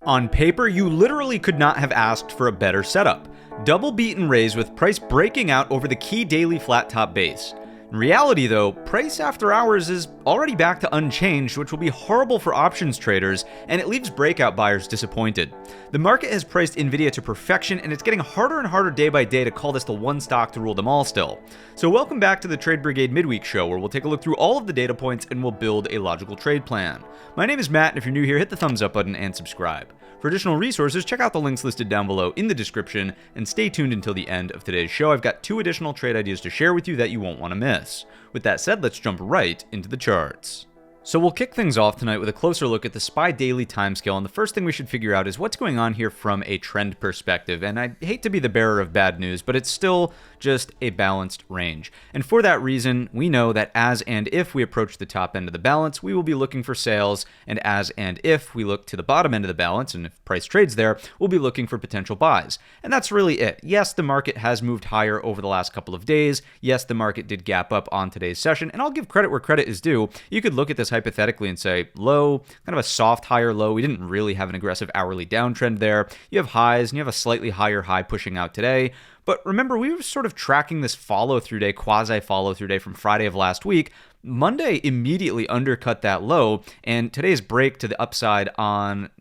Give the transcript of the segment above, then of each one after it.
On paper, you literally could not have asked for a better setup. Double beat and raise with price breaking out over the key daily flat top base. In reality though, price after hours is already back to unchanged, which will be horrible for options traders, and it leaves breakout buyers disappointed. The market has priced NVIDIA to perfection, and it's getting harder and harder day by day to call this the one stock to rule them all still. So welcome back to the Trade Brigade Midweek Show, where we'll take a look through all of the data points and we'll build a logical trade plan. My name is Matt, and if you're new here, hit the thumbs up button and subscribe. For additional resources, check out the links listed down below in the description, and stay tuned until the end of today's show. I've got 2 additional trade ideas to share with you that you won't want to miss. With that said, let's jump right into the charts. So we'll kick things off tonight with a closer look at the SPY daily timescale, and the first thing we should figure out is what's going on here from a trend perspective. And I hate to be the bearer of bad news, but it's still just a balanced range. And for that reason, we know that as and if we approach the top end of the balance, we will be looking for sales, and as and if we look to the bottom end of the balance, and if price trades there, we'll be looking for potential buys. And that's really it. Yes, the market has moved higher over the last couple of days. Yes, the market did gap up on today's session, and I'll give credit where credit is due. You could look at this hypothetically and say low, kind of a soft higher low. We didn't really have an aggressive hourly downtrend there. You have highs and you have a slightly higher high pushing out today. But remember, we were sort of tracking this follow-through day, quasi-follow-through day from Friday of last week. Monday immediately undercut that low, and today's break to the upside on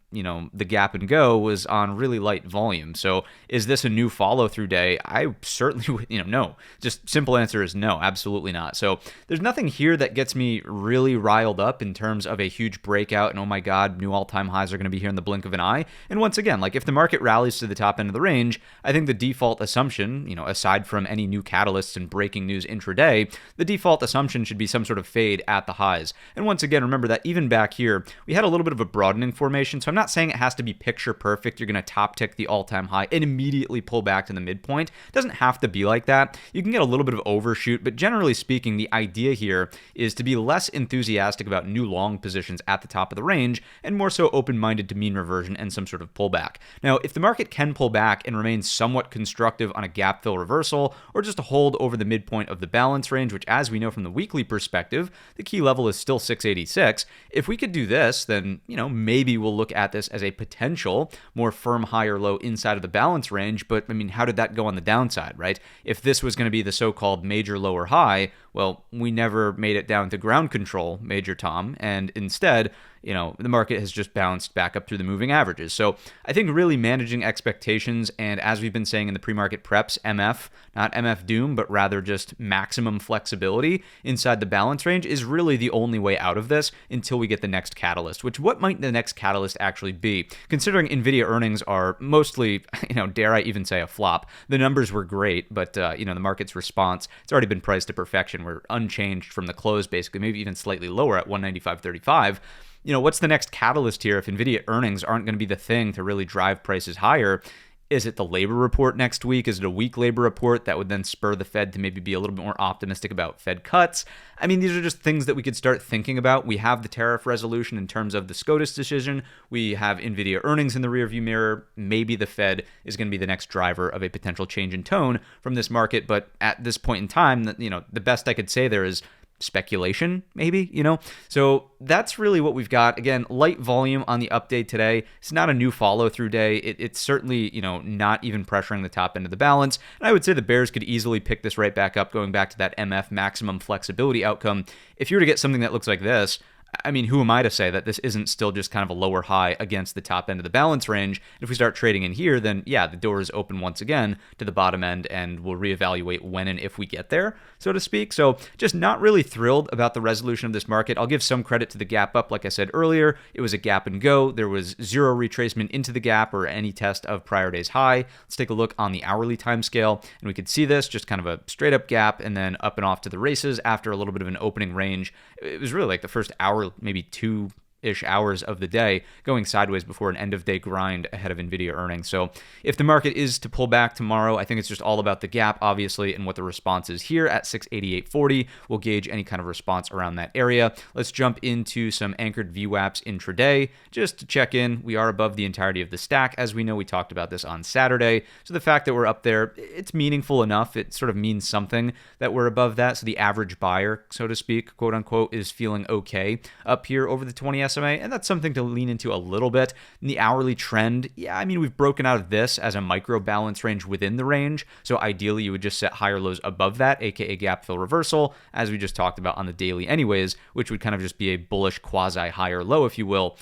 the gap and go was on really light volume. So is this a new follow-through day? I certainly would, no. Just simple answer is no, absolutely not. So there's nothing here that gets me really riled up in terms of a huge breakout and oh my God, new all-time highs are going to be here in the blink of an eye. And once again, like if the market rallies to the top end of the range, I think the default assumption, aside from any new catalysts and breaking news intraday, the default assumption should be some sort of fade at the highs. And once again, remember that even back here, we had a little bit of a broadening formation. So I'm not saying it has to be picture perfect. You're going to top tick the all-time high and immediately pull back to the midpoint. It doesn't have to be like that. You can get a little bit of overshoot, but generally speaking, the idea here is to be less enthusiastic about new long positions at the top of the range and more so open-minded to mean reversion and some sort of pullback. Now, if the market can pull back and remain somewhat constructive on a gap fill reversal or just a hold over the midpoint of the balance range, which as we know from the weekly perspective, the key level is still 686. If we could do this, then, maybe we'll look at this as a potential more firm higher low inside of the balance range. But I mean, how did that go on the downside, right? If this was going to be the so-called major lower high, well, we never made it down to ground control, Major Tom, and instead, the market has just bounced back up through the moving averages. So I think really managing expectations, and as we've been saying in the pre-market preps, MF, not MF doom, but rather just maximum flexibility inside the balance range is really the only way out of this until we get the next catalyst, which what might the next catalyst actually be? Considering NVIDIA earnings are mostly, dare I even say a flop. The numbers were great, but, the market's response, it's already been priced to perfection. We're unchanged from the close, basically, maybe even slightly lower at 195.35. What's the next catalyst here if NVIDIA earnings aren't going to be the thing to really drive prices higher? Is it the labor report next week? Is it a weak labor report that would then spur the Fed to maybe be a little bit more optimistic about Fed cuts? I mean, these are just things that we could start thinking about. We have the tariff resolution in terms of the SCOTUS decision. We have NVIDIA earnings in the rearview mirror. Maybe the Fed is going to be the next driver of a potential change in tone from this market. But at this point in time, the best I could say there is speculation, maybe, So that's really what we've got. Again, light volume on the update today. It's not a new follow-through day. It's certainly, not even pressuring the top end of the balance. And I would say the bears could easily pick this right back up, going back to that MF maximum flexibility outcome. If you were to get something that looks like this, I mean, who am I to say that this isn't still just kind of a lower high against the top end of the balance range? If we start trading in here, then yeah, the door is open once again to the bottom end, and we'll reevaluate when and if we get there, so to speak. So just not really thrilled about the resolution of this market. I'll give some credit to the gap up. Like I said earlier, it was a gap and go. There was zero retracement into the gap or any test of prior day's high. Let's take a look on the hourly time scale, and we could see this just kind of a straight up gap and then up and off to the races after a little bit of an opening range. It was really like the first hour, maybe 2-ish hours of the day going sideways before an end of day grind ahead of NVIDIA earnings. So if the market is to pull back tomorrow, I think it's just all about the gap, obviously, and what the response is here at 688.40. We'll gauge any kind of response around that area. Let's jump into some anchored VWAPs intraday. Just to check in, we are above the entirety of the stack. As we know, we talked about this on Saturday. So the fact that we're up there, it's meaningful enough. It sort of means something that we're above that. So the average buyer, so to speak, quote unquote, is feeling okay up here over the 20 the SMA, and that's something to lean into a little bit. In the hourly trend, yeah, I mean, we've broken out of this as a micro balance range within the range, so ideally you would just set higher lows above that, aka gap fill reversal, as we just talked about on the daily anyways, which would kind of just be a bullish quasi higher low, if you will,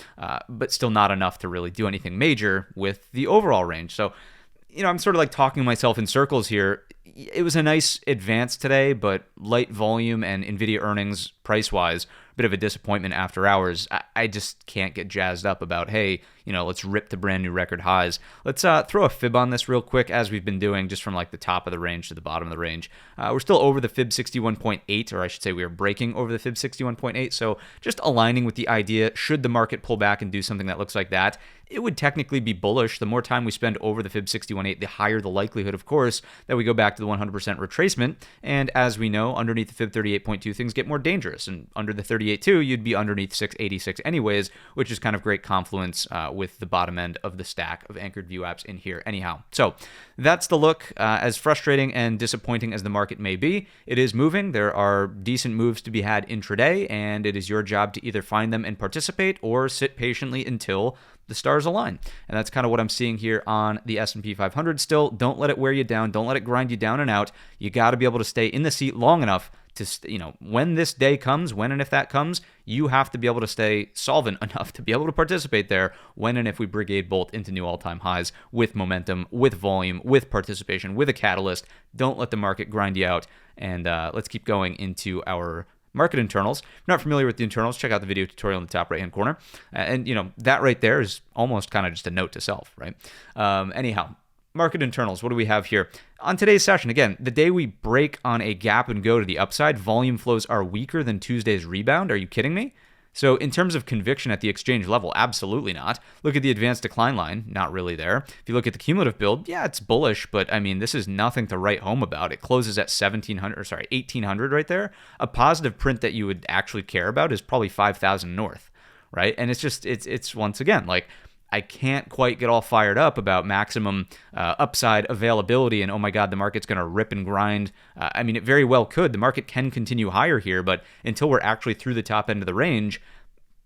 but still not enough to really do anything major with the overall range. So, I'm sort of like talking myself in circles here. It was a nice advance today, but light volume and NVIDIA earnings price-wise, a bit of a disappointment after hours. I just can't get jazzed up about, hey, let's rip to brand new record highs. Let's throw a fib on this real quick, as we've been doing, just from like the top of the range to the bottom of the range. We're still over the fib 61.8, or I should say we are breaking over the fib 61.8, so just aligning with the idea, should the market pull back and do something that looks like that, it would technically be bullish. The more time we spend over the fib 61.8, the higher the likelihood, of course, that we go back to the 100% retracement. And as we know, underneath the fib 38.2, things get more dangerous. And under the 38.2, you'd be underneath 686 anyways, which is kind of great confluence with the bottom end of the stack of anchored view apps in here anyhow. So that's the look. As frustrating and disappointing as the market may be, it is moving. There are decent moves to be had intraday, and it is your job to either find them and participate or sit patiently until the stars align. And that's kind of what I'm seeing here on the S&P 500 still. Don't let it wear you down. Don't let it grind you down and out. You got to be able to stay in the seat long enough to, when this day comes, when and if that comes, you have to be able to stay solvent enough to be able to participate there when and if we Brigade bolt into new all-time highs with momentum, with volume, with participation, with a catalyst. Don't let the market grind you out. And let's keep going into our market internals. If you're not familiar with the internals, check out the video tutorial in the top right-hand corner. And, that right there is almost kind of just a note to self, right? Anyhow, market internals, what do we have here? On today's session, again, the day we break on a gap and go to the upside, volume flows are weaker than Tuesday's rebound. Are you kidding me? So in terms of conviction at the exchange level, absolutely not. Look at the advanced decline line, not really there. If you look at the cumulative build, yeah, it's bullish, but I mean, this is nothing to write home about. It closes at 1800 right there. A positive print that you would actually care about is probably 5,000 north, right? And it's once again, like, I can't quite get all fired up about maximum upside availability and, oh my God, the market's going to rip and grind. I mean, it very well could. The market can continue higher here, but until we're actually through the top end of the range,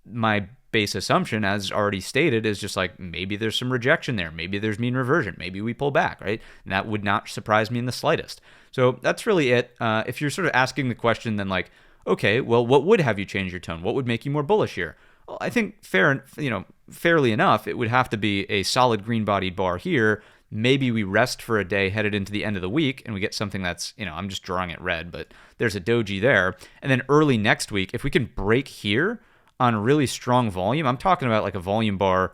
my base assumption, as already stated, is just like, maybe there's some rejection there. Maybe there's mean reversion. Maybe we pull back, right? And that would not surprise me in the slightest. So that's really it. If you're sort of asking the question, then like, okay, well, what would have you change your tone? What would make you more bullish here? Well, I think fairly enough, it would have to be a solid green-bodied bar here. Maybe we rest for a day headed into the end of the week, and we get something that's, I'm just drawing it red, but there's a doji there. And then early next week, if we can break here on really strong volume, I'm talking about like a volume bar,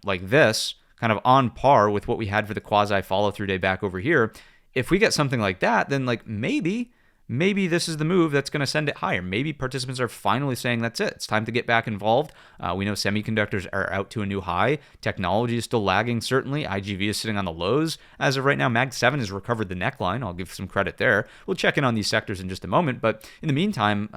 like this, kind of on par with what we had for the quasi follow-through day back over here. If we get something like that, then like maybe this is the move that's going to send it higher. Maybe participants are finally saying that's it. It's time to get back involved. We know semiconductors are out to a new high. Technology is still lagging, certainly. IGV is sitting on the lows. As of right now, Mag 7 has recovered the neckline. I'll give some credit there. We'll check in on these sectors in just a moment. But in the meantime,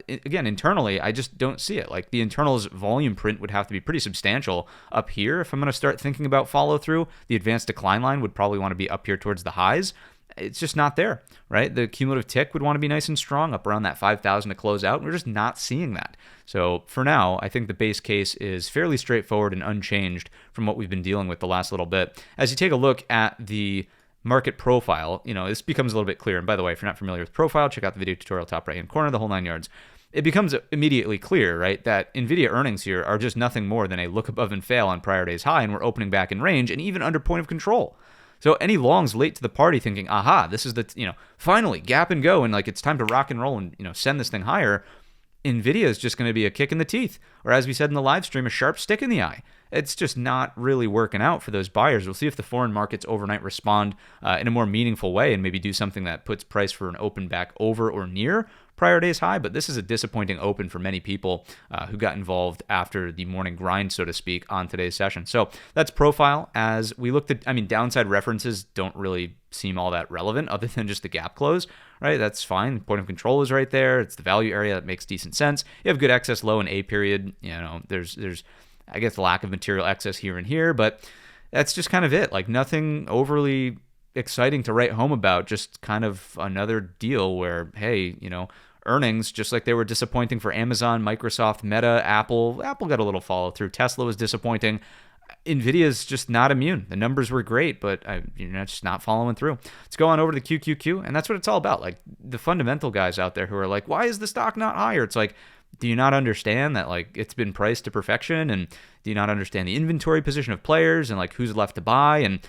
again, internally, I just don't see it. Like the internals volume print would have to be pretty substantial up here. If I'm going to start thinking about follow through, the advanced decline line would probably want to be up here towards the highs. It's just not there, right? The cumulative tick would want to be nice and strong up around that 5,000 to close out. We're just not seeing that. So for now, I think the base case is fairly straightforward and unchanged from what we've been dealing with the last little bit. As you take a look at the market profile, this becomes a little bit clear. And by the way, if you're not familiar with profile, check out the video tutorial top right-hand corner, the whole 9 yards. It becomes immediately clear, right, that NVIDIA earnings here are just nothing more than a look above and fail on prior day's high, and we're opening back in range and even under point of control. So any longs late to the party thinking, aha, this is the, finally gap and go and like it's time to rock and roll and, send this thing higher. NVIDIA is just going to be a kick in the teeth, or as we said in the live stream, a sharp stick in the eye. It's just not really working out for those buyers. We'll see if the foreign markets overnight respond in a more meaningful way and maybe do something that puts price for an open back over or near prior day's high. But this is a disappointing open for many people who got involved after the morning grind, so to speak, on today's session. So that's profile. As we looked at, downside references don't really seem all that relevant other than just the gap close, right? That's fine. Point of control is right there. It's the value area that makes decent sense. You have good excess low in A period. There's I guess lack of material excess here and here, but that's just kind of it. Like nothing overly exciting to write home about, just kind of another deal where, hey, earnings, just like they were disappointing for Amazon, Microsoft, Meta, Apple. Apple got a little follow through. Tesla was disappointing. NVIDIA's just not immune. The numbers were great, but you're just not following through. Let's go on over to the QQQ, and that's what it's all about. Like the fundamental guys out there who are like, why is the stock not higher? It's like, do you not understand that like it's been priced to perfection? And do you not understand the inventory position of players and like who's left to buy? And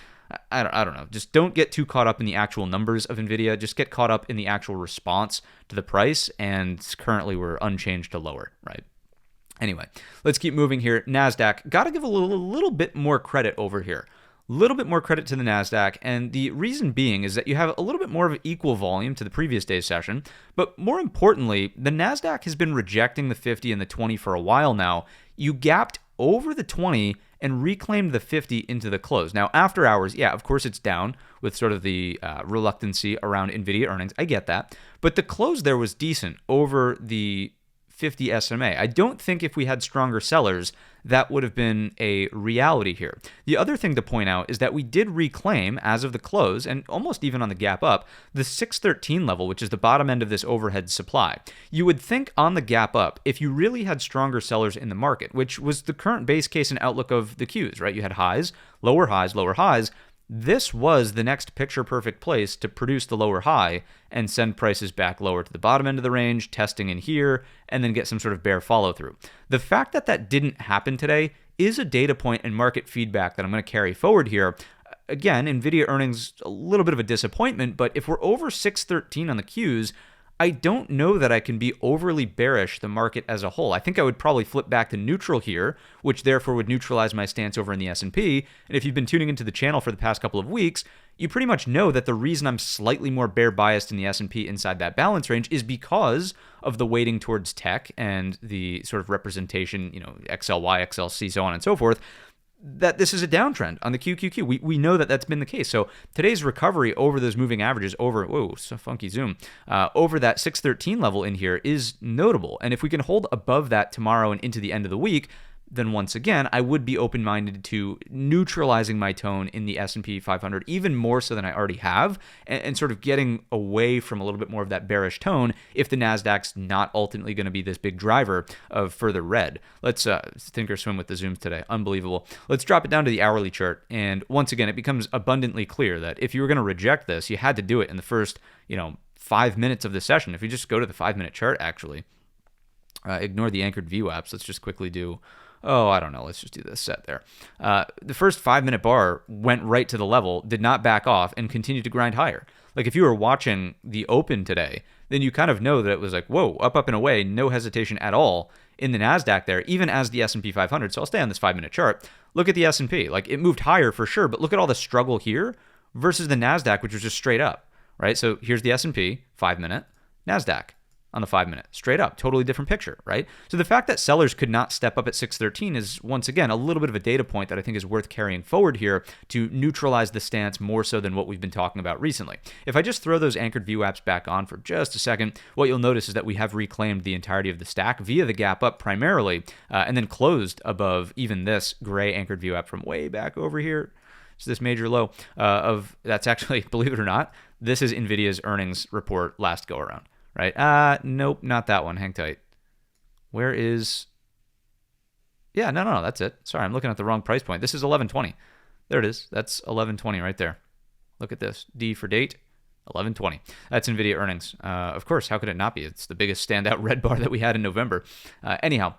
I don't know. Just don't get too caught up in the actual numbers of NVIDIA. Just get caught up in the actual response to the price. And currently we're unchanged to lower, right? Anyway, let's keep moving here. Nasdaq, got to give a little bit more credit over here. A little bit more credit to the Nasdaq, and the reason being is that you have a little bit more of equal volume to the previous day's session, but more importantly, the Nasdaq has been rejecting the 50 and the 20 for a while now. You gapped over the 20 and reclaimed the 50 into the close. Now, after hours, yeah, of course it's down with sort of the reluctancy around NVIDIA earnings. I get that, but the close there was decent over the 50 SMA. I don't think if we had stronger sellers, that would have been a reality here. The other thing to point out is that we did reclaim, as of the close, and almost even on the gap up, the 613 level, which is the bottom end of this overhead supply. You would think on the gap up, if you really had stronger sellers in the market, which was the current base case and outlook of the Qs, right? You had highs, lower highs, lower highs. This was the next picture-perfect place to produce the lower high and send prices back lower to the bottom end of the range, testing in here, and then get some sort of bear follow-through. The fact that that didn't happen today is a data point and market feedback that I'm going to carry forward here. Again, NVIDIA earnings, a little bit of a disappointment, but if we're over 613 on the Qs, I don't know that I can be overly bearish the market as a whole. I think I would probably flip back to neutral here, which therefore would neutralize my stance over in the S&P. And if you've been tuning into the channel for the past couple of weeks, you pretty much know that the reason I'm slightly more bear biased in the S&P inside that balance range is because of the weighting towards tech and the sort of representation, XLY, XLC, so on and so forth, that this is a downtrend on the QQQ. We know that that's been the case. So today's recovery over those moving averages over, whoa, so funky zoom, over that 613 level in here is notable. And if we can hold above that tomorrow and into the end of the week, then once again, I would be open-minded to neutralizing my tone in the S&P 500 even more so than I already have, and sort of getting away from a little bit more of that bearish tone if the Nasdaq's not ultimately going to be this big driver of further red. Let's think or swim with the zooms today. Unbelievable. Let's drop it down to the hourly chart, and once again, it becomes abundantly clear that if you were going to reject this, you had to do it in the first 5 minutes of the session. If you just go to the 5-minute chart, actually, ignore the anchored VWAPs. Let's just quickly do... I don't know. Let's just do this set there. The first 5-minute bar went right to the level, did not back off, and continued to grind higher. Like if you were watching the open today, then you kind of know that it was like, whoa, up and away, no hesitation at all in the NASDAQ there, even as the S&P 500. So I'll stay on this 5-minute chart. Look at the S&P. Like it moved higher for sure, but look at all the struggle here versus the NASDAQ, which was just straight up, right? So here's the S&P, 5-minute, NASDAQ on the 5-minute, straight up, totally different picture, right? So the fact that sellers could not step up at 613 is, once again, a little bit of a data point that I think is worth carrying forward here to neutralize the stance more so than what we've been talking about recently. If I just throw those anchored VWAPs back on for just a second, what you'll notice is that we have reclaimed the entirety of the stack via the gap up primarily, and then closed above even this gray anchored VWAP from way back over here. So this major low that's actually, believe it or not, this is NVIDIA's earnings report last go around. Right? Nope, not that one. Hang tight. Where is... Yeah, no, that's it. Sorry, I'm looking at the wrong price point. This is 1120. There it is. That's 1120 right there. Look at this. D for date, 1120. That's NVIDIA earnings. Of course, how could it not be? It's the biggest standout red bar that we had in November. Anyhow,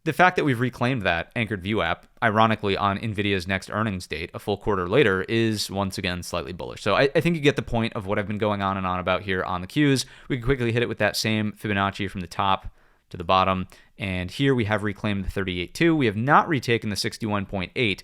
the fact that we've reclaimed that anchored VWAP, ironically on NVIDIA's next earnings date, a full quarter later, is once again slightly bullish. So I think you get the point of what I've been going on and on about here on the Qs. We can quickly hit it with that same Fibonacci from the top to the bottom. And here we have reclaimed the 38.2. We have not retaken the 61.8,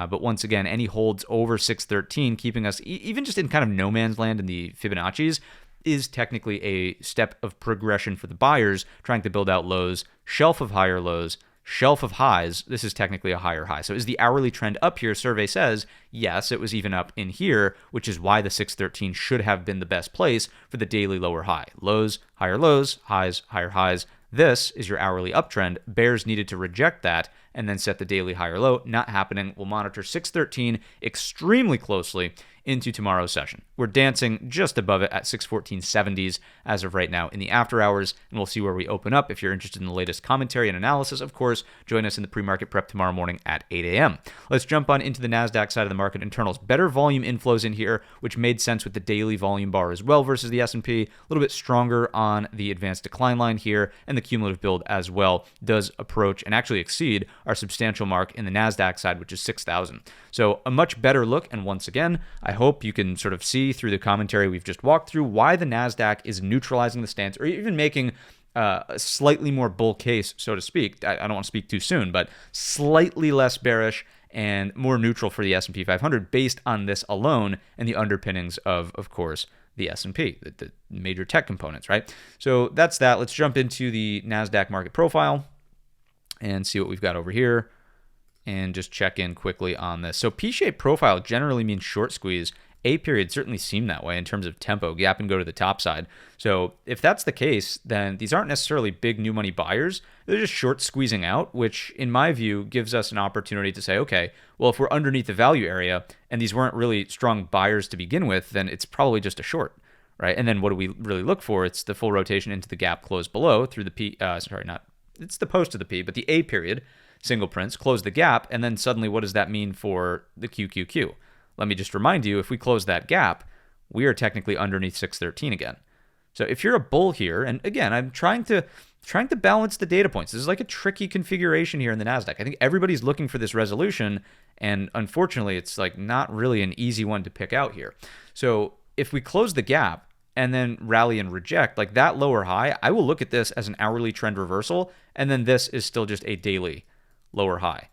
but once again, any holds over 613, keeping us even just in kind of no man's land in the Fibonacci's, is technically a step of progression for the buyers trying to build out lows, shelf of higher lows, shelf of highs. This is technically a higher high. So is the hourly trend up here? Survey says, yes, it was even up in here, which is why the 613 should have been the best place for the daily lower high. Lows, highs, higher highs. This is your hourly uptrend. Bears needed to reject that and then set the daily higher low. Not happening. We'll monitor 613 extremely closely into tomorrow's session. We're dancing just above it at 614.70s as of right now in the after hours, and we'll see where we open up. If you're interested in the latest commentary and analysis, of course, join us in the pre-market prep tomorrow morning at 8 a.m. Let's jump on into the Nasdaq side of the market internals. Better volume inflows in here, which made sense with the daily volume bar as well versus the S&P. A little bit stronger on the advanced decline line here, and the cumulative build as well does approach and actually exceed our substantial mark in the Nasdaq side, which is 6,000. So a much better look, and once again, I hope you can sort of see through the commentary we've just walked through why the Nasdaq is neutralizing the stance, or even making a slightly more bull case, so to speak. I don't want to speak too soon, but slightly less bearish and more neutral for the S&P 500 based on this alone and the underpinnings of course, the S&P, the major tech components, right? So that's that. Let's jump into the Nasdaq market profile and see what we've got over here and just check in quickly on this. So P-shaped profile generally means short squeeze. A period certainly seemed that way in terms of tempo, gap and go to the top side. So if that's the case, then these aren't necessarily big new money buyers. They're just short squeezing out, which in my view gives us an opportunity to say, okay, well, if we're underneath the value area and these weren't really strong buyers to begin with, then it's probably just a short, right? And then what do we really look for? It's the full rotation into the gap close below through the it's the post of the P, but the A period, single prints, close the gap, and then suddenly what does that mean for the QQQ? Let me just remind you, if we close that gap, we are technically underneath 613 again. So if you're a bull here, and again, I'm trying to balance the data points. This is like a tricky configuration here in the Nasdaq. I think everybody's looking for this resolution, and unfortunately, it's like not really an easy one to pick out here. So if we close the gap and then rally and reject, like that lower high, I will look at this as an hourly trend reversal, and then this is still just a daily lower high.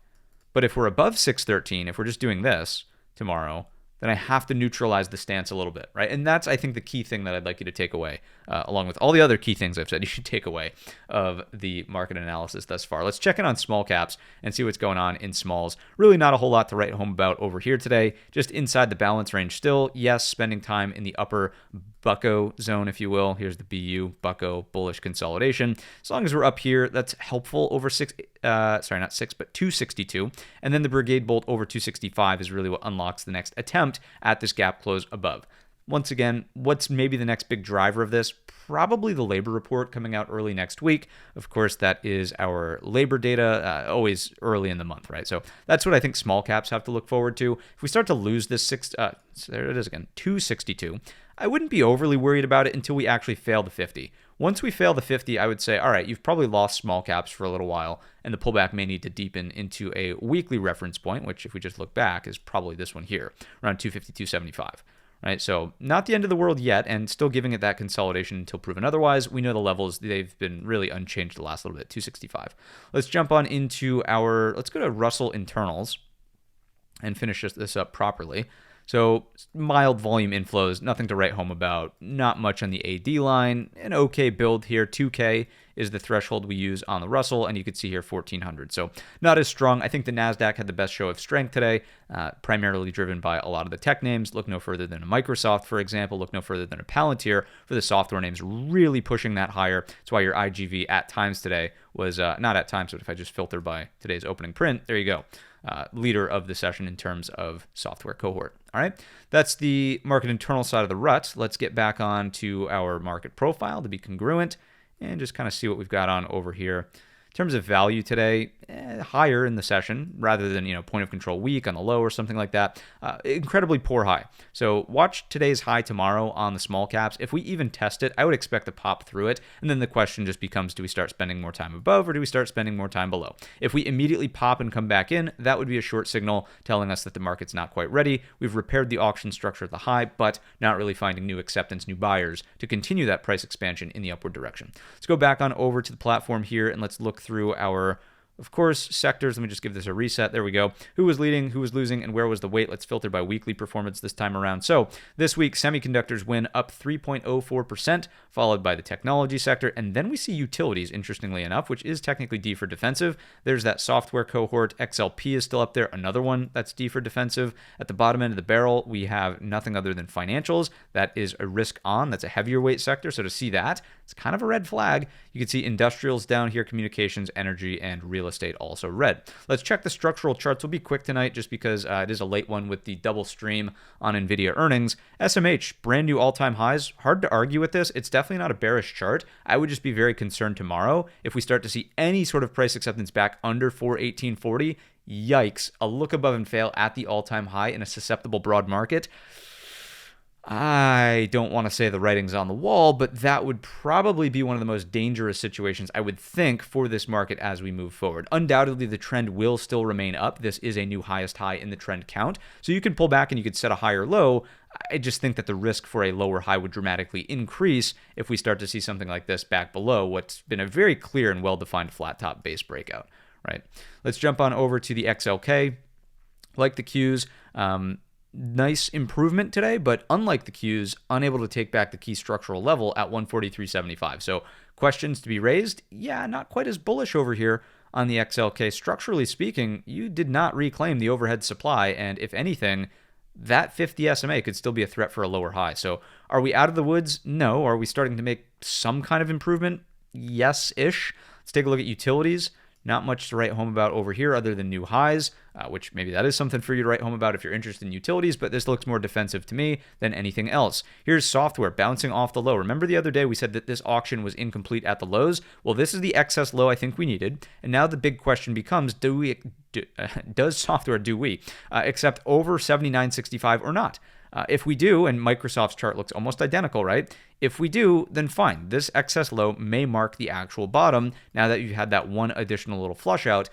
But if we're above 613, if we're just doing this tomorrow, then I have to neutralize the stance a little bit, right? And that's, I think, the key thing that I'd like you to take away, along with all the other key things I've said you should take away of the market analysis thus far. Let's check in on small caps and see what's going on in smalls. Really not a whole lot to write home about over here today. Just inside the balance range still. Yes, spending time in the upper bucko zone, if you will. Here's the BU, bucko, bullish consolidation. As long as we're up here, that's helpful over 262. And then the Brigade bolt over 265 is really what unlocks the next attempt at this gap close above. Once again, what's maybe the next big driver of this? Probably the labor report coming out early next week. Of course, that is our labor data, always early in the month, right? So that's what I think small caps have to look forward to. If we start to lose this there it is again, 262, I wouldn't be overly worried about it until we actually fail the 50. Once we fail the 50, I would say, all right, you've probably lost small caps for a little while, and the pullback may need to deepen into a weekly reference point, which if we just look back is probably this one here, around 250-275. Right, so not the end of the world yet, and still giving it that consolidation until proven otherwise. We know the levels, they've been really unchanged the last little bit, 265. Let's jump on into let's go to Russell internals and finish this up properly. So mild volume inflows, nothing to write home about, not much on the AD line, an okay build here, 2K is the threshold we use on the Russell, and you can see here 1400. So not as strong. I think the Nasdaq had the best show of strength today, primarily driven by a lot of the tech names. Look no further than a Microsoft, for example. Look no further than a Palantir for the software names, really pushing that higher. That's why your IGV at times today was, not at times, but if I just filter by today's opening print, there you go. Leader of the session in terms of software cohort. All right, that's the market internal side of the rut. Let's get back on to our market profile to be congruent and just kind of see what we've got on over here. In terms of value today, higher in the session rather than, point of control weak on the low or something like that. Incredibly poor high. So watch today's high tomorrow on the small caps. If we even test it, I would expect to pop through it. And then the question just becomes, do we start spending more time above or do we start spending more time below? If we immediately pop and come back in, that would be a short signal telling us that the market's not quite ready. We've repaired the auction structure at the high, but not really finding new acceptance, new buyers to continue that price expansion in the upward direction. Let's go back on over to the platform here and let's look through our, of course, sectors. Let me just give this a reset. There we go. Who was leading, who was losing, and where was the weight? Let's filter by weekly performance this time around. So this week, semiconductors win up 3.04%, followed by the technology sector. And then we see utilities, interestingly enough, which is technically D for defensive. There's that software cohort. XLP is still up there. Another one that's D for defensive. At the bottom end of the barrel, we have nothing other than financials. That is a risk on. That's a heavier weight sector. So to see that, it's kind of a red flag. You can see industrials down here, communications, energy, and real real estate also red. Let's check the structural charts. We'll be quick tonight just because it is a late one with the double stream on NVIDIA earnings. SMH, brand new all-time highs. Hard to argue with this. It's definitely not a bearish chart. I would just be very concerned tomorrow if we start to see any sort of price acceptance back under 418.40. Yikes, a look above and fail at the all-time high in a susceptible broad market. I don't want to say the writing's on the wall, but that would probably be one of the most dangerous situations, I would think, for this market as we move forward. Undoubtedly, the trend will still remain up. This is a new highest high in the trend count. So you can pull back and you could set a higher low. I just think that the risk for a lower high would dramatically increase if we start to see something like this back below what's been a very clear and well-defined flat top base breakout, right? Let's jump on over to the XLK. Like the Qs, nice improvement today, but unlike the Qs, unable to take back the key structural level at 143.75. So questions to be raised? Yeah, not quite as bullish over here on the XLK. Structurally speaking, you did not reclaim the overhead supply, and if anything, that 50 SMA could still be a threat for a lower high. So are we out of the woods? No. Are we starting to make some kind of improvement? Yes-ish. Let's take a look at utilities. Not much to write home about over here other than new highs, which maybe that is something for you to write home about if you're interested in utilities, but this looks more defensive to me than anything else. Here's software bouncing off the low. Remember the other day we said that this auction was incomplete at the lows? Well, this is the excess low I think we needed, and now the big question becomes, does software accept over 79.65 or not? If we do, and Microsoft's chart looks almost identical, right? If we do, then fine. This excess low may mark the actual bottom now that you've had that one additional little flush out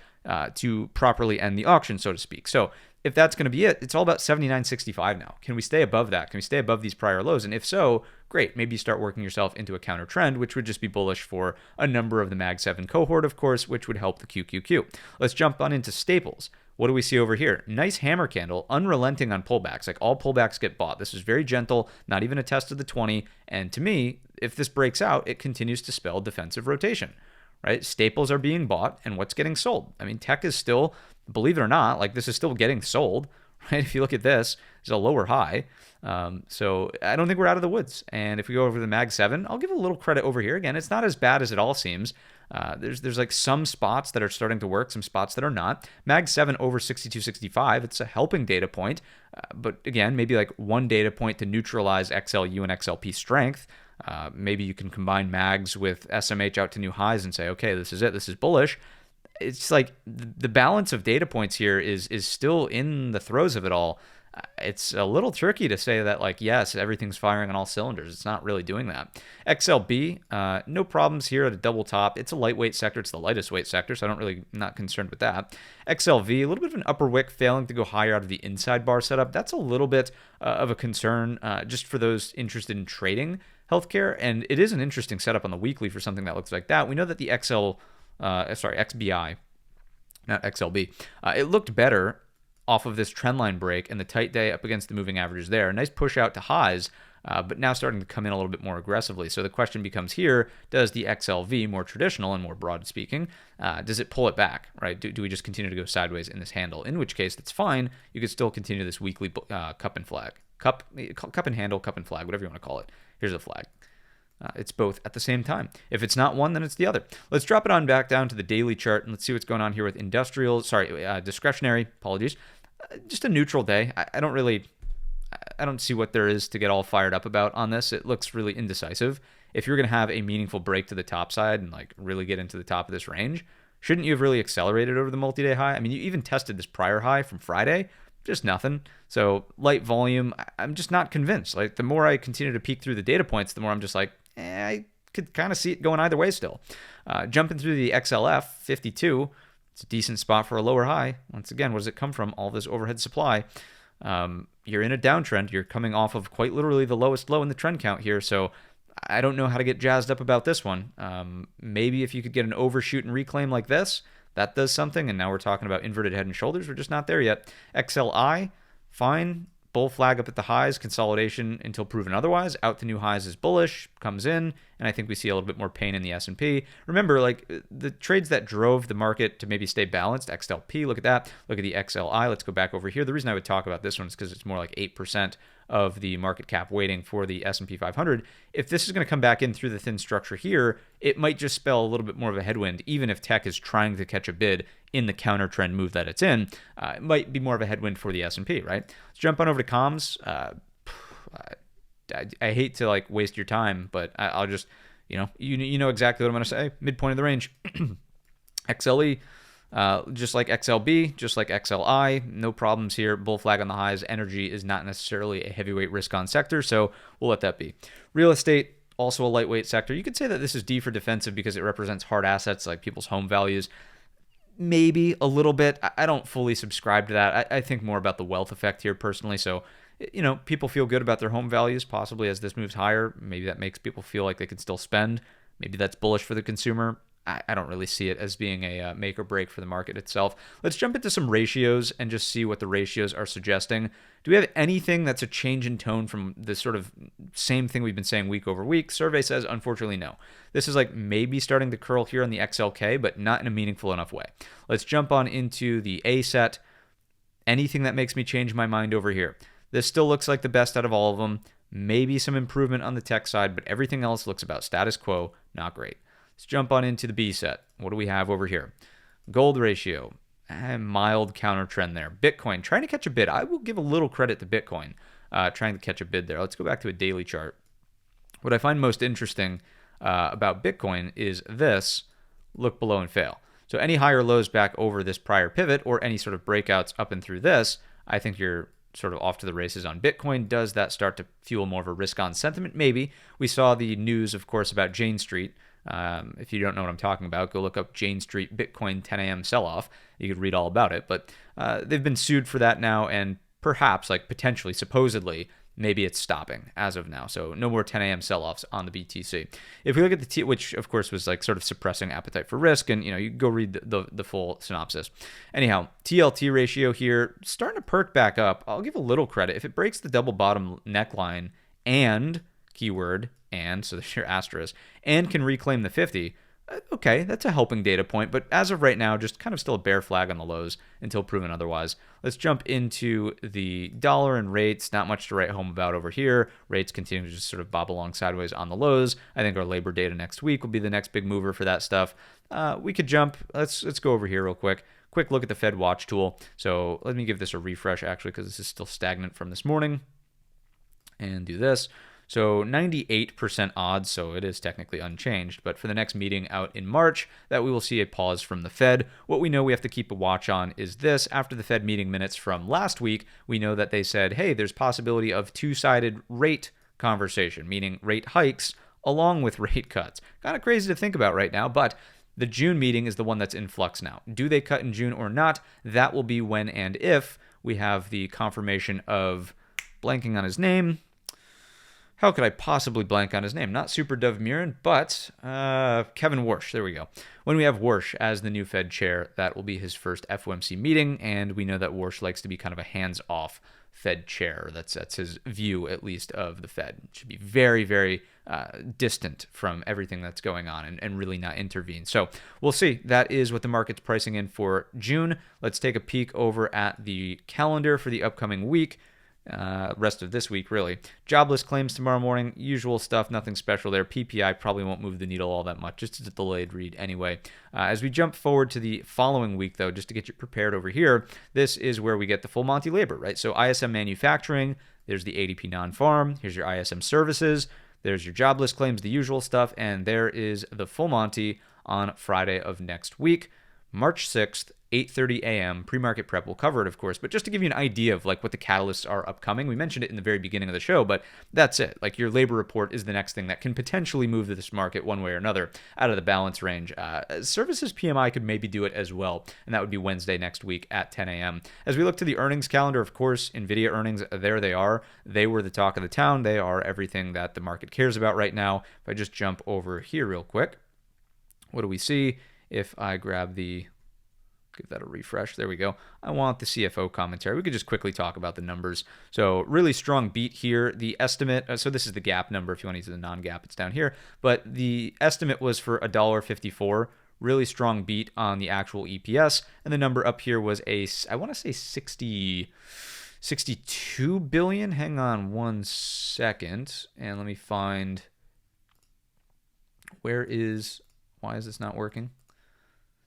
to properly end the auction, so to speak. So if that's going to be it, it's all about 79.65 now. Can we stay above that? Can we stay above these prior lows? And if so, great. Maybe you start working yourself into a counter trend, which would just be bullish for a number of the Mag 7 cohort, of course, which would help the QQQ. Let's jump on into staples. What do we see over here? Nice hammer candle, unrelenting on pullbacks. Like all pullbacks get bought. This is very gentle, not even a test of the 20. And to me, if this breaks out, it continues to spell defensive rotation, right? Staples are being bought, and what's getting sold? I mean, tech is still, believe it or not, like this is still getting sold, right? If you look at this, it's a lower high. So I don't think we're out of the woods. And if we go over to the Mag 7, I'll give a little credit over here. Again, it's not as bad as it all seems. There's like some spots that are starting to work, some spots that are not. Mag 7 over 62.65, it's a helping data point. But again, maybe like one data point to neutralize XLU and XLP strength. Maybe you can combine mags with SMH out to new highs and say, okay, this is it, this is bullish. It's like the balance of data points here is still in the throes of it all. It's a little tricky to say that, like, yes, everything's firing on all cylinders. It's not really doing that. XLB, no problems here at a double top. It's a lightweight sector. It's the lightest weight sector, so not concerned with that. XLV, a little bit of an upper wick failing to go higher out of the inside bar setup. That's a little bit of a concern just for those interested in trading healthcare, and it is an interesting setup on the weekly for something that looks like that. We know that the XBI, not XLB, it looked better off of this trendline break and the tight day up against the moving averages there. A nice push out to highs, but now starting to come in a little bit more aggressively. So the question becomes here, does the XLV, more traditional and more broad speaking, does it pull it back, right? Do we just continue to go sideways in this handle? In which case, that's fine. You could still continue this weekly cup and flag. Cup and handle, cup and flag, whatever you want to call it. Here's the flag. It's both at the same time. If it's not one, then it's the other. Let's drop it on back down to the daily chart and let's see what's going on here with discretionary, apologies. Just a neutral day. I don't see what there is to get all fired up about on this. It looks really indecisive. If you're going to have a meaningful break to the top side and like really get into the top of this range, shouldn't you have really accelerated over the multi-day high? I mean, you even tested this prior high from Friday, just nothing. So light volume, I'm just not convinced. Like the more I continue to peek through the data points, the more I'm just like, I could kind of see it going either way still. Jumping through the XLF 52, it's a decent spot for a lower high. Once again, where does it come from? All this overhead supply. You're in a downtrend. You're coming off of quite literally the lowest low in the trend count here. So I don't know how to get jazzed up about this one. Maybe if you could get an overshoot and reclaim like this, that does something. And now we're talking about inverted head and shoulders. We're just not there yet. XLI, fine. Bull flag up at the highs, consolidation until proven otherwise. Out to new highs is bullish, comes in, and I think we see a little bit more pain in the S&P. Remember, like the trades that drove the market to maybe stay balanced, XLP, look at that. Look at the XLI. Let's go back over here. The reason I would talk about this one is because it's more like 8% of the market cap weighting for the S&P 500. If this is going to come back in through the thin structure here, it might just spell a little bit more of a headwind, even if tech is trying to catch a bid in the counter trend move that it's in. It might be more of a headwind for the S&P, right? Let's jump on over to comms. I hate to like waste your time, but I'll just, you know exactly what I'm going to say. Midpoint of the range. XLE. Just like XLB, just like XLI, no problems here. Bull flag on the highs. Energy is not necessarily a heavyweight risk on sector, so we'll let that be. Real estate, also a lightweight sector. You could say that this is D for defensive because it represents hard assets like people's home values. Maybe a little bit. I don't fully subscribe to that. I think more about the wealth effect here personally. So, people feel good about their home values, possibly as this moves higher. Maybe that makes people feel like they can still spend. Maybe that's bullish for the consumer. I don't really see it as being a make or break for the market itself. Let's jump into some ratios and just see what the ratios are suggesting. Do we have anything that's a change in tone from the sort of same thing we've been saying week over week? Survey says, unfortunately, no. This is like maybe starting to curl here on the XLK, but not in a meaningful enough way. Let's jump on into the A set. Anything that makes me change my mind over here. This still looks like the best out of all of them. Maybe some improvement on the tech side, but everything else looks about status quo, not great. Let's jump on into the B set. What do we have over here? Gold ratio, mild counter trend there. Bitcoin, trying to catch a bid. I will give a little credit to Bitcoin, trying to catch a bid there. Let's go back to a daily chart. What I find most interesting about Bitcoin is this, look below and fail. So any higher lows back over this prior pivot or any sort of breakouts up and through this, I think you're sort of off to the races on Bitcoin. Does that start to fuel more of a risk on sentiment? Maybe. We saw the news, of course, about Jane Street. If you don't know what I'm talking about, go look up Jane Street Bitcoin 10 a.m. sell-off. You could read all about it. But they've been sued for that now, and perhaps, like potentially, supposedly, maybe it's stopping as of now. So no more 10 a.m. sell-offs on the BTC. If we look at the T, which of course was like sort of suppressing appetite for risk, and you go read the full synopsis. Anyhow, TLT ratio here starting to perk back up. I'll give a little credit if it breaks the double bottom neckline and keyword and, so there's your asterisk, and can reclaim the 50, okay, that's a helping data point, but as of right now, just kind of still a bear flag on the lows until proven otherwise. Let's jump into the dollar and rates. Not much to write home about over here. Rates continue to just sort of bob along sideways on the lows. I think our labor data next week will be the next big mover for that stuff. We could jump. Let's go over here real quick. Quick look at the Fed watch tool. So let me give this a refresh, actually, because this is still stagnant from this morning. And do this. So 98% odds, so it is technically unchanged, but for the next meeting out in March, that we will see a pause from the Fed. What we know we have to keep a watch on is this. After the Fed meeting minutes from last week, we know that they said, hey, there's possibility of two-sided rate conversation, meaning rate hikes along with rate cuts. Kind of crazy to think about right now, but the June meeting is the one that's in flux now. Do they cut in June or not? That will be when and if we have the confirmation of, blanking on his name, how could I possibly blank on his name? Not Super Dove Murin, but Kevin Warsh. There we go. When we have Warsh as the new Fed chair, that will be his first FOMC meeting, and we know that Warsh likes to be kind of a hands-off Fed chair. That's his view, at least, of the Fed. It should be very, very distant from everything that's going on and really not intervene. So we'll see. That is what the market's pricing in for June. Let's take a peek over at the calendar for the upcoming week. Rest of this week, really. Jobless claims tomorrow morning. Usual stuff, nothing special there. PPI probably won't move the needle all that much. Just a delayed read anyway. As we jump forward to the following week, though, just to get you prepared over here, this is where we get the full Monty labor, right? So ISM manufacturing, there's the ADP non-farm, here's your ISM services, there's your jobless claims, the usual stuff, and there is the full Monty on Friday of next week, March 6th, 8:30 a.m. Pre-market prep. We'll cover it, of course, but just to give you an idea of like what the catalysts are upcoming. We mentioned it in the very beginning of the show, but that's it. Like your labor report is the next thing that can potentially move this market one way or another out of the balance range. Services PMI could maybe do it as well, and that would be Wednesday next week at 10 a.m. As we look to the earnings calendar, of course, NVIDIA earnings, there they are. They were the talk of the town. They are everything that the market cares about right now. If I just jump over here real quick, what do we see? If I grab the Give that a refresh. There we go. I want the CFO commentary. We could just quickly talk about the numbers. So really strong beat here. The estimate, so this is the GAAP number. If you want to use the non-GAAP, it's down here. But the estimate was for $1.54. Really strong beat on the actual EPS. And the number up here was I want to say 62 billion. Hang on one second. And let me find, why is this not working?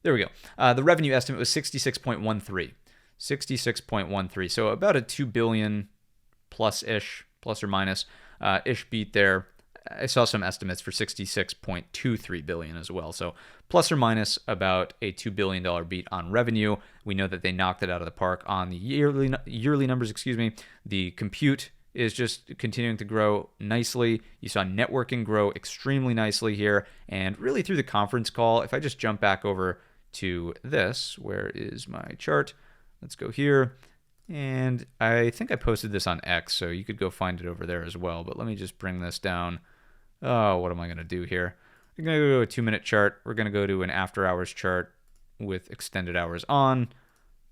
There we go. The revenue estimate was 66.13. 66.13. So about a 2 billion plus-ish, plus or minus, ish beat there. I saw some estimates for 66.23 billion as well. So plus or minus about a $2 billion beat on revenue. We know that they knocked it out of the park on the yearly numbers, The compute is just continuing to grow nicely. You saw networking grow extremely nicely here. And really through the conference call, if I just jump back over to this, where is my chart? Let's go here. And I think I posted this on X, so you could go find it over there as well. But let me just bring this down. Oh, what am I going to do here? We're going to go to a 2-minute chart. We're going to go to an after hours chart with extended hours on.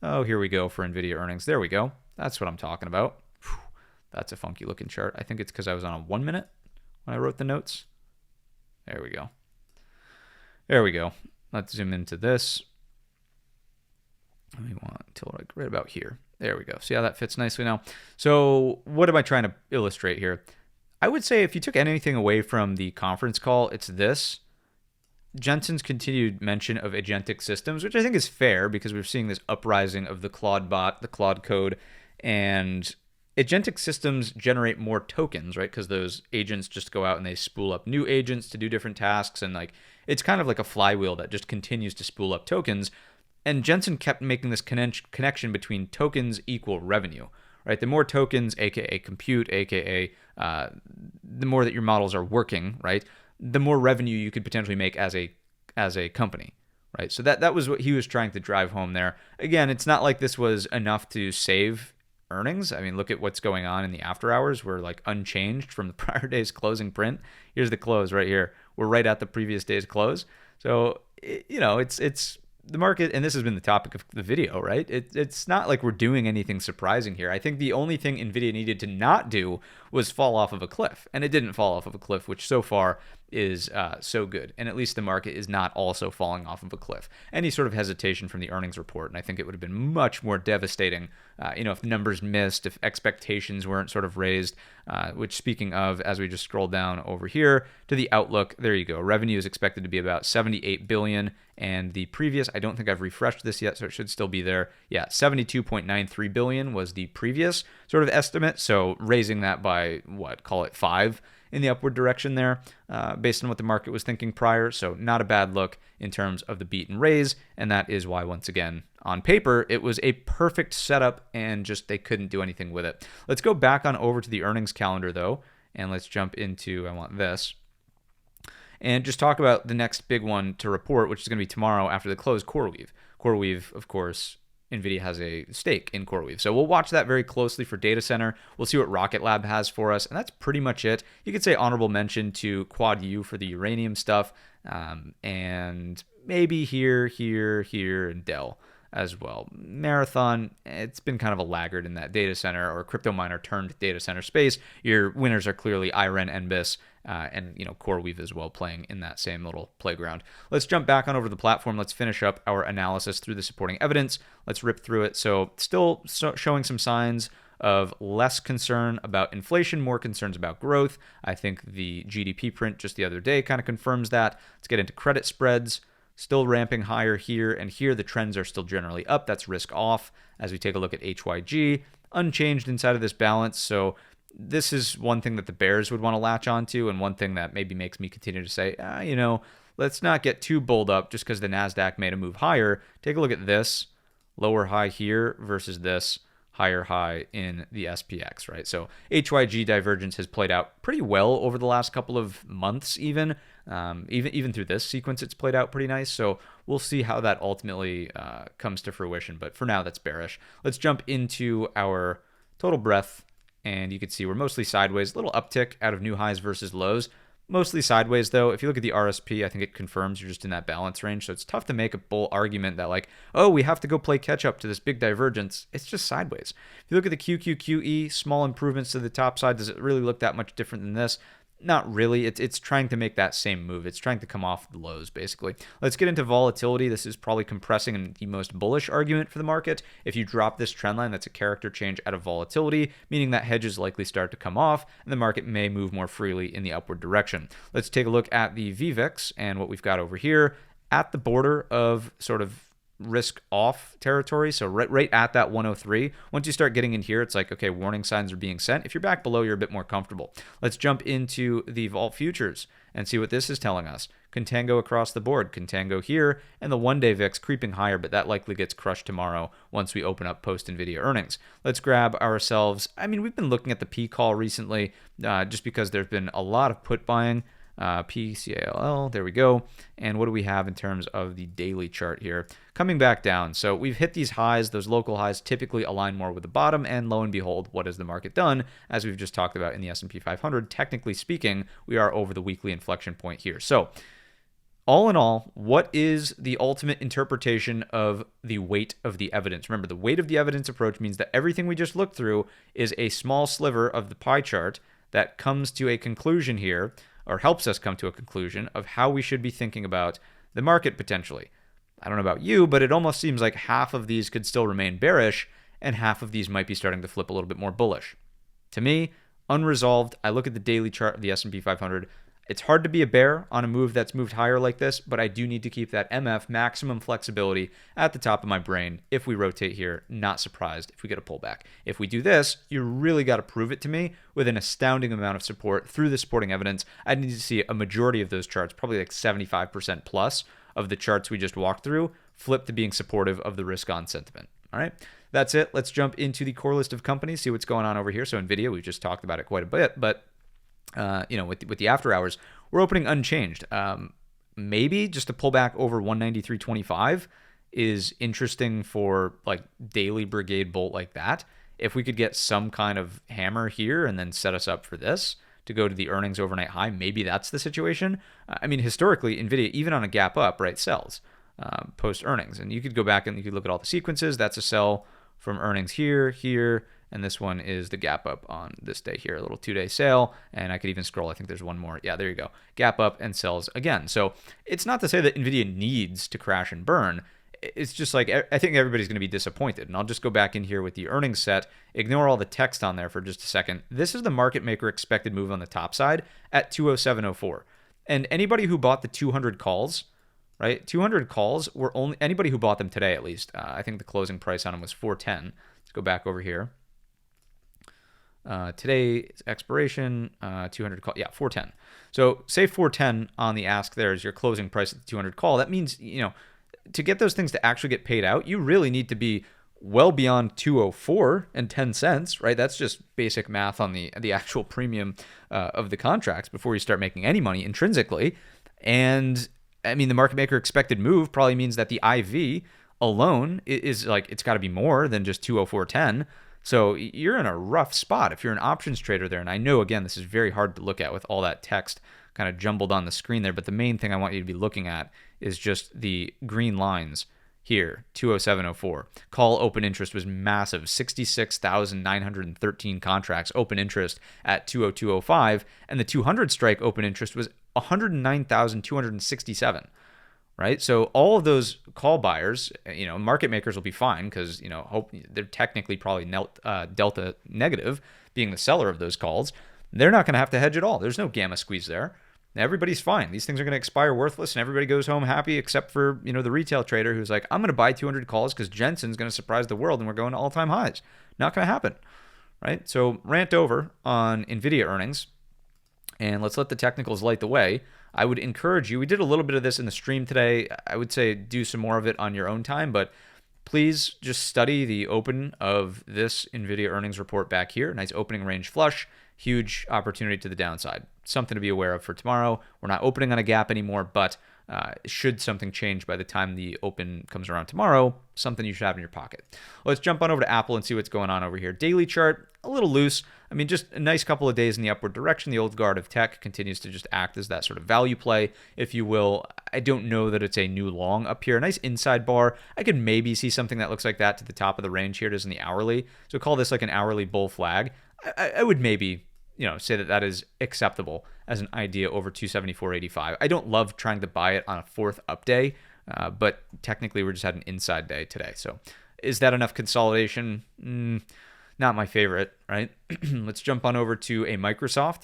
Oh, here we go for NVIDIA earnings. There we go. That's what I'm talking about. Whew, that's a funky looking chart. I think it's because I was on a 1 minute when I wrote the notes. There we go. There we go. Let's zoom into this. We want until like right about here. There we go. See how that fits nicely now? So what am I trying to illustrate here? I would say if you took anything away from the conference call, it's this. Jensen's continued mention of agentic systems, which I think is fair because we're seeing this uprising of the Claude bot, the Claude code, and agentic systems generate more tokens, right? Because those agents just go out and they spool up new agents to do different tasks, and like it's kind of like a flywheel that just continues to spool up tokens. And Jensen kept making this connection between tokens equal revenue, right? The more tokens, aka compute, aka the more that your models are working, right? The more revenue you could potentially make as a company, right? So that was what he was trying to drive home there. Again, it's not like this was enough to save earnings. I mean, look at what's going on in the after hours. We're like unchanged from the prior day's closing print. Here's the close right here. We're right at the previous day's close. So, it's the market, and this has been the topic of the video, right? It's not like we're doing anything surprising here. I think the only thing NVIDIA needed to not do was fall off of a cliff, and it didn't fall off of a cliff, which so far is so good. And at least the market is not also falling off of a cliff. Any sort of hesitation from the earnings report, and I think it would have been much more devastating, if the numbers missed, if expectations weren't sort of raised, which speaking of, as we just scroll down over here to the outlook, there you go. Revenue is expected to be about 78 billion. And the previous, I don't think I've refreshed this yet, so it should still be there. Yeah, 72.93 billion was the previous sort of estimate. So raising that by, call it 5 in the upward direction there, based on what the market was thinking prior. So not a bad look in terms of the beat and raise. And that is why, once again, on paper, it was a perfect setup and just they couldn't do anything with it. Let's go back on over to the earnings calendar, though, and let's jump into, I want this. And just talk about the next big one to report, which is going to be tomorrow after the close, CoreWeave. CoreWeave, of course, NVIDIA has a stake in CoreWeave. So we'll watch that very closely for data center. We'll see what Rocket Lab has for us. And that's pretty much it. You could say honorable mention to Quad U for the uranium stuff. And maybe here, and Dell as well. Marathon, it's been kind of a laggard in that data center or crypto miner turned data center space. Your winners are clearly IREN, NBIS, and CoreWeave as well, playing in that same little playground. Let's jump back on over to the platform. Let's finish up our analysis through the supporting evidence. Let's rip through it. So still showing some signs of less concern about inflation, more concerns about growth. I think the GDP print just the other day kind of confirms that. Let's get into credit spreads. Still ramping higher here, and here the trends are still generally up. That's risk off. As we take a look at HYG, unchanged inside of this balance. So this is one thing that the bears would want to latch onto, and one thing that maybe makes me continue to say, let's not get too bulled up just because the Nasdaq made a move higher. Take a look at this lower high here versus this higher high in the SPX, right? So HYG divergence has played out pretty well over the last couple of months, even through this sequence, it's played out pretty nice. So we'll see how that ultimately comes to fruition. But for now, that's bearish. Let's jump into our total breadth, and you can see we're mostly sideways. Little uptick out of new highs versus lows. Mostly sideways, though. If you look at the RSP, I think it confirms you're just in that balance range. So it's tough to make a bull argument that like, oh, we have to go play catch up to this big divergence. It's just sideways. If you look at the QQQE, small improvements to the top side, does it really look that much different than this? Not really. It's trying to make that same move. It's trying to come off the lows, basically. Let's get into volatility. This is probably compressing in the most bullish argument for the market. If you drop this trend line, that's a character change out of volatility, meaning that hedges likely start to come off, and the market may move more freely in the upward direction. Let's take a look at the VVIX and what we've got over here at the border of sort of risk off territory. So right at that 103. Once you start getting in here, it's like, okay, warning signs are being sent. If you're back below, you're a bit more comfortable. Let's jump into the Vol futures and see what this is telling us. Contango across the board, contango here, and the one-day VIX creeping higher, but that likely gets crushed tomorrow once we open up post-NVIDIA earnings. Let's grab ourselves, I mean, we've been looking at the P call recently just because there's been a lot of put buying. PCALL, there we go. And what do we have in terms of the daily chart here? Coming back down. So we've hit these highs. Those local highs typically align more with the bottom, and lo and behold, what has the market done? As we've just talked about in the S&P 500, technically speaking, we are over the weekly inflection point here. So all in all, what is the ultimate interpretation of the weight of the evidence? Remember, the weight of the evidence approach means that everything we just looked through is a small sliver of the pie chart that comes to a conclusion here, or helps us come to a conclusion of how we should be thinking about the market potentially. I don't know about you, but it almost seems like half of these could still remain bearish and half of these might be starting to flip a little bit more bullish. To me, unresolved, I look at the daily chart of the S&P 500. It's hard to be a bear on a move that's moved higher like this, but I do need to keep that MF, maximum flexibility, at the top of my brain. If we rotate here, not surprised if we get a pullback. If we do this, you really got to prove it to me with an astounding amount of support through the supporting evidence. I need to see a majority of those charts, probably like 75% plus of the charts we just walked through, flip to being supportive of the risk-on sentiment. All right, that's it. Let's jump into the core list of companies, see what's going on over here. So NVIDIA, we've just talked about it quite a bit, but with the after hours, we're opening unchanged. Maybe just a pullback over 193.25 is interesting for like daily Brigade bolt like that. If we could get some kind of hammer here and then set us up for this to go to the earnings overnight high, maybe that's the situation. I mean, historically, NVIDIA, even on a gap up, right, sells post earnings. And you could go back and you could look at all the sequences. That's a sell from earnings here, and this one is the gap up on this day here, a little 2-day sale, and I could even scroll. I think there's one more. Yeah, there you go. Gap up and sells again. So it's not to say that NVIDIA needs to crash and burn. It's just like, I think everybody's going to be disappointed. And I'll just go back in here with the earnings set, ignore all the text on there for just a second. This is the market maker expected move on the top side at 207.04. And anybody who bought the 200 calls, right? 200 calls were only, anybody who bought them today at least, I think the closing price on them was 410. Let's go back over here. Today expiration, 200 call, yeah, 410. So say 410 on the ask there is your closing price at the 200 call. That means, to get those things to actually get paid out, you really need to be well beyond 204 and 10 cents, right? That's just basic math on the actual premium of the contracts before you start making any money intrinsically. And I mean, the market maker expected move probably means that the IV alone is like, it's got to be more than just 204.10. So you're in a rough spot if you're an options trader there. And I know, again, this is very hard to look at with all that text kind of jumbled on the screen there. But the main thing I want you to be looking at is just the green lines here, 207.04. Call open interest was massive, 66,913 contracts open interest at 202.05. And the 200 strike open interest was 109,267. Right? So all of those call buyers, market makers will be fine because, hope they're technically probably delta negative, being the seller of those calls. They're not going to have to hedge at all. There's no gamma squeeze there. Everybody's fine. These things are going to expire worthless and everybody goes home happy except for, the retail trader who's like, I'm going to buy 200 calls because Jensen's going to surprise the world and we're going to all-time highs. Not going to happen. Right? So rant over on NVIDIA earnings and let's let the technicals light the way. I would encourage you, we did a little bit of this in the stream today. I would say do some more of it on your own time, but please just study the open of this NVIDIA earnings report back here. Nice opening range flush, huge opportunity to the downside. Something to be aware of for tomorrow. We're not opening on a gap anymore, but should something change by the time the open comes around tomorrow, something you should have in your pocket. Let's jump on over to Apple and see what's going on over here. Daily chart, a little loose. I mean, just a nice couple of days in the upward direction. The old guard of tech continues to just act as that sort of value play, if you will. I don't know that it's a new long up here. A nice inside bar. I could maybe see something that looks like that to the top of the range here. It is in the hourly. So call this like an hourly bull flag. I would maybe, say that is acceptable as an idea over 274.85. I don't love trying to buy it on a fourth up day, but technically we're just had an inside day today. So is that enough consolidation? Not my favorite, right? Let's jump on over to a Microsoft.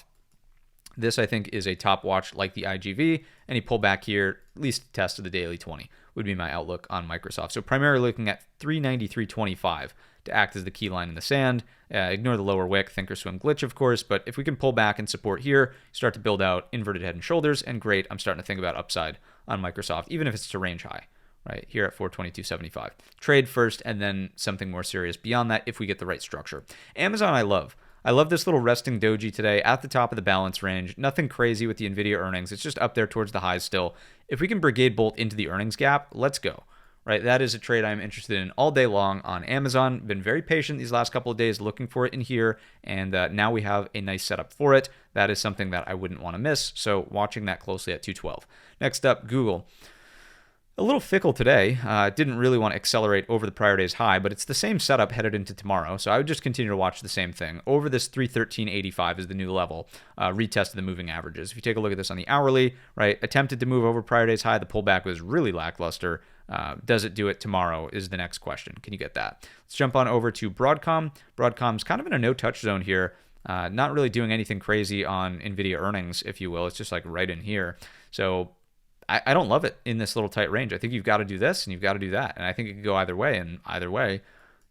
This, I think, is a top watch like the IGV. Any pullback here, at least test of the daily 20 would be my outlook on Microsoft. So primarily looking at 393.25 to act as the key line in the sand. Ignore the lower wick, thinkorswim glitch, of course, but if we can pull back and support here, start to build out inverted head and shoulders, and great, I'm starting to think about upside on Microsoft, even if it's to range high, right here at 422.75. Trade first and then something more serious beyond that if we get the right structure. Amazon, I love. I love this little resting doji today at the top of the balance range. Nothing crazy with the NVIDIA earnings. It's just up there towards the highs still. If we can Brigade bolt into the earnings gap, let's go. Right, that is a trade I'm interested in all day long on Amazon. Been very patient these last couple of days looking for it in here, and now we have a nice setup for it. That is something that I wouldn't want to miss, so watching that closely at 212. Next up, Google. A little fickle today. Didn't really want to accelerate over the prior day's high, but it's the same setup headed into tomorrow, so I would just continue to watch the same thing. Over this 313.85 is the new level. Retest of the moving averages. If you take a look at this on the hourly, right, attempted to move over prior day's high. The pullback was really lackluster. Does it do it tomorrow is the next question. Can you get that? Let's jump on over to Broadcom. Broadcom's kind of in a no-touch zone here. Not really doing anything crazy on NVIDIA earnings, if you will. It's just like right in here. So I don't love it in this little tight range. I think you've got to do this and you've got to do that. And I think it could go either way. And either way,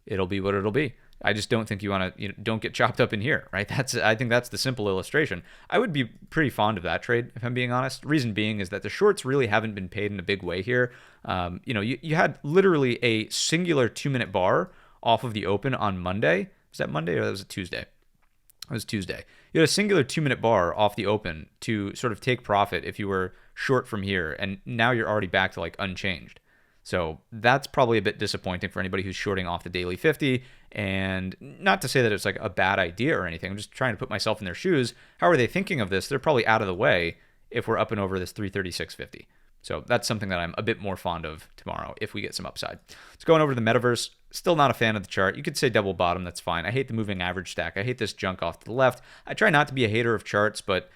it'll be what it'll be. I just don't think you want to, don't get chopped up in here, right? I think that's the simple illustration. I would be pretty fond of that trade, if I'm being honest. Reason being is that the shorts really haven't been paid in a big way here. You had literally a singular 2-minute bar off of the open on Monday. Was that Monday or was it Tuesday? It was Tuesday. You had a singular 2-minute bar off the open to sort of take profit if you were short from here, and now you're already back to like unchanged. So that's probably a bit disappointing for anybody who's shorting off the daily 50. And not to say that it's like a bad idea or anything. I'm just trying to put myself in their shoes. How are they thinking of this? They're probably out of the way if we're up and over this 336.50. So that's something that I'm a bit more fond of tomorrow if we get some upside. Let's go on over to the metaverse. Still not a fan of the chart. You could say double bottom. That's fine. I hate the moving average stack. I hate this junk off to the left. I try not to be a hater of charts, but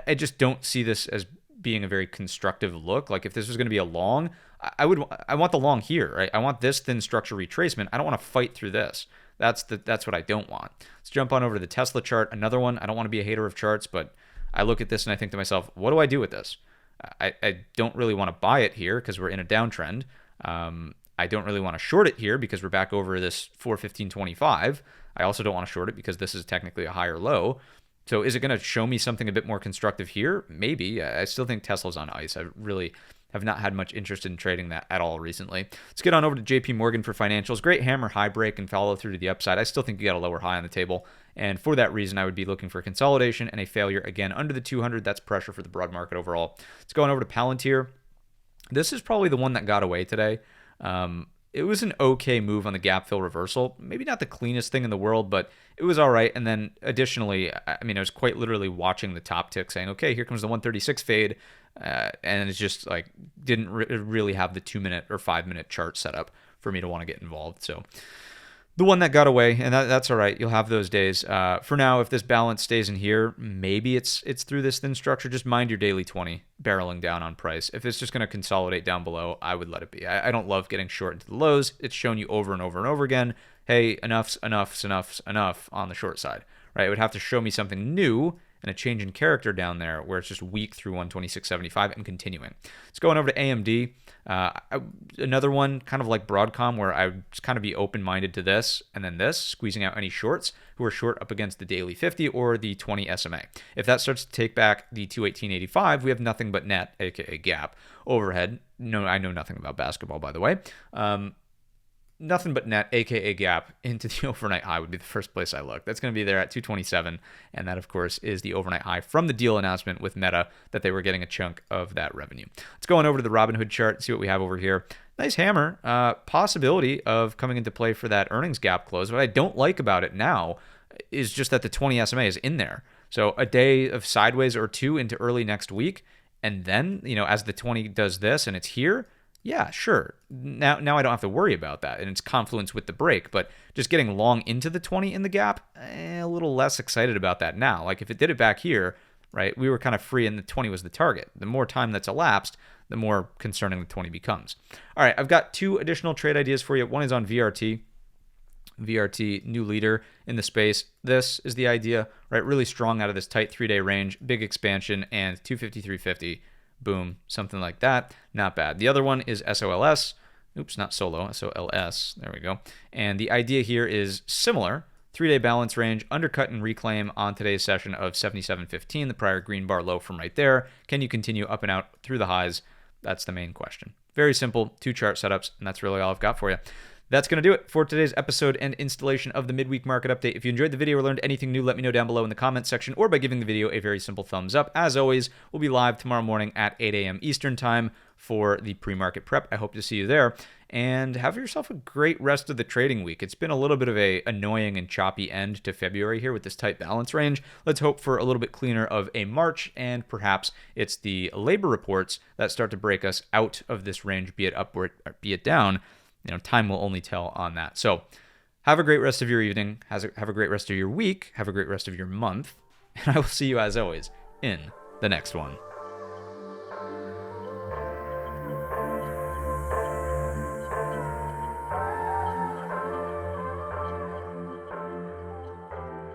I just don't see this as being a very constructive look. Like if this was going to be a long, I want the long here, right? I want this thin structure retracement. I don't want to fight through this. That's what I don't want. Let's jump on over to the Tesla chart. Another one. I don't want to be a hater of charts, but I look at this and I think to myself, what do I do with this? I don't really want to buy it here because we're in a downtrend. I don't really want to short it here because we're back over this 415.25. I also don't want to short it because this is technically a higher low. So is it going to show me something a bit more constructive here? Maybe. I still think Tesla's on ice. I really have not had much interest in trading that at all recently. Let's get on over to JP Morgan for financials. Great hammer high break and follow through to the upside. I still think you got a lower high on the table. And for that reason, I would be looking for consolidation and a failure again under the 200. That's pressure for the broad market overall. Let's go on over to Palantir. This is probably the one that got away today. It was an okay move on the gap fill reversal. Maybe not the cleanest thing in the world, but it was all right. And then additionally, I was quite literally watching the top tick saying, okay, here comes the 136 fade. And it's just like didn't really have the 2-minute or 5-minute chart set up for me to want to get involved. So the one that got away, and that's all right. You'll have those days. For now, if this balance stays in here, maybe it's through this thin structure. Just mind your daily 20 barreling down on price. If it's just going to consolidate down below, I would let it be. I don't love getting short into the lows. It's shown you over and over and over again, hey, enough's enough on the short side, right? It would have to show me something new and a change in character down there where it's just weak through 126.75 and continuing. Let's go on over to AMD. Another one kind of like Broadcom where I would kind of be open-minded to this and then this, squeezing out any shorts who are short up against the daily 50 or the 20 SMA. If that starts to take back the 218.85, we have nothing but net, aka gap, overhead. No, I know nothing about basketball, by the way. nothing but net, aka gap, into the overnight high would be the first place I look. That's going to be there at 227, and that, of course, is the overnight high from the deal announcement with Meta that they were getting a chunk of that revenue. Let's go on over to the Robinhood chart, see what we have over here. Nice hammer, possibility of coming into play for that earnings gap close. What I don't like about it now is just that the 20 SMA is in there. So a day of sideways or two into early next week, and then, as the 20 does this and it's here, yeah, sure. Now I don't have to worry about that, and it's confluence with the break. But just getting long into the 20 in the gap, a little less excited about that now. Like if it did it back here, right, we were kind of free and the 20 was the target. The more time that's elapsed, the more concerning the 20 becomes. All right, I've got two additional trade ideas for you. One is on VRT. VRT, new leader in the space. This is the idea, right? Really strong out of this tight 3-day range, big expansion, and 250-350. Boom, something like that. Not bad. The other one is SOLS. Oops, not solo, SOLS. There we go. And the idea here is similar. 3-day balance range, undercut and reclaim on today's session of 77.15, the prior green bar low from right there. Can you continue up and out through the highs? That's the main question. Very simple, 2 chart setups, and that's really all I've got for you. That's going to do it for today's episode and installation of the Midweek Market Update. If you enjoyed the video or learned anything new, let me know down below in the comments section or by giving the video a very simple thumbs up. As always, we'll be live tomorrow morning at 8 a.m. Eastern Time for the pre-market prep. I hope to see you there. And have yourself a great rest of the trading week. It's been a little bit of a annoying and choppy end to February here with this tight balance range. Let's hope for a little bit cleaner of a March, and perhaps it's the labor reports that start to break us out of this range, be it upward or be it down. Time will only tell on that. So have a great rest of your evening. Have a great rest of your week. Have a great rest of your month. And I will see you, as always, in the next one.